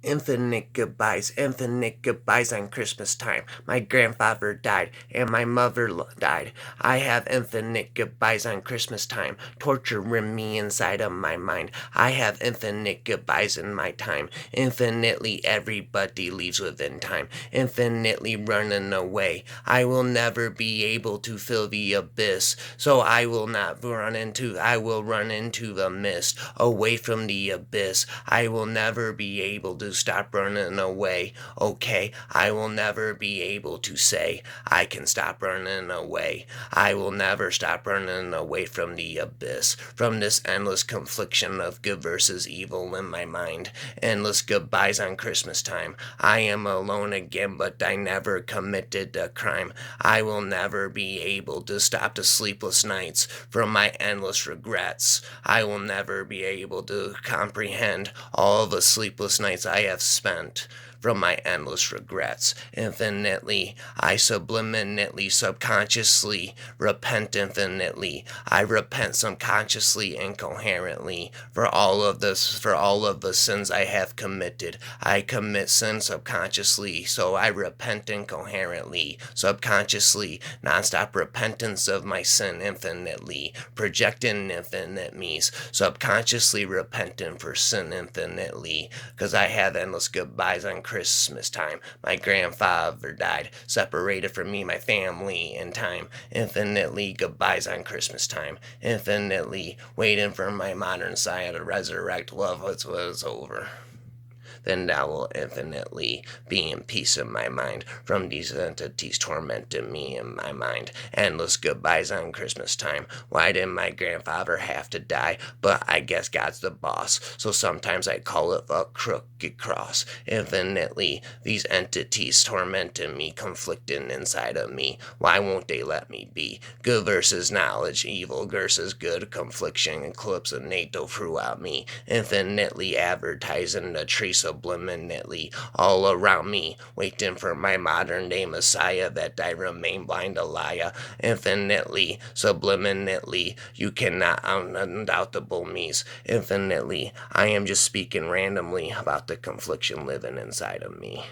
Infinite goodbyes on Christmas time. My grandfather died, and my mother died. I have infinite goodbyes on Christmas time, torturing me inside of my mind. I have infinite goodbyes in my time. Infinitely everybody leaves within time. Infinitely running away. I will never be able to fill the abyss, so I will run into the mist, away from the abyss. I will never be able to stop running away. Okay, I will never be able to say I can stop running away. I will never stop running away from the abyss, from this endless confliction of good versus evil in my mind. Endless goodbyes on Christmas time. I am alone again, but I never committed a crime. I will never be able to stop the sleepless nights from my endless regrets. I will never be able to comprehend all the sleepless nights I have spent from my endless regrets. Infinitely, I subliminally, subconsciously repent infinitely. I repent subconsciously, incoherently, for all of the sins I have committed. I commit sin subconsciously, so I repent incoherently, subconsciously, nonstop repentance of my sin infinitely, projecting infinite me's, subconsciously repenting for sin infinitely, because I have endless goodbyes on Christmas time. My grandfather died, separated from me, my family, in time. Infinitely goodbyes on Christmas time. Infinitely waiting for my modern Messiah to resurrect love was over. Then thou wilt infinitely be in peace in my mind from these entities tormenting me in my mind. Endless goodbyes on Christmas time. Why did my grandfather have to die? But I guess God's the boss, so sometimes I call it a crooked cross. Infinitely, these entities tormenting me, conflicting inside of me. Why won't they let me be? Good versus knowledge, evil versus good, confliction, eclipse, and NATO throughout me. Infinitely advertising the tree subliminally all around me, waiting for my modern day Messiah that I remain blind a liar. Infinitely, subliminally, you cannot undoubtable me's. Infinitely, I am just speaking randomly about the confliction living inside of me.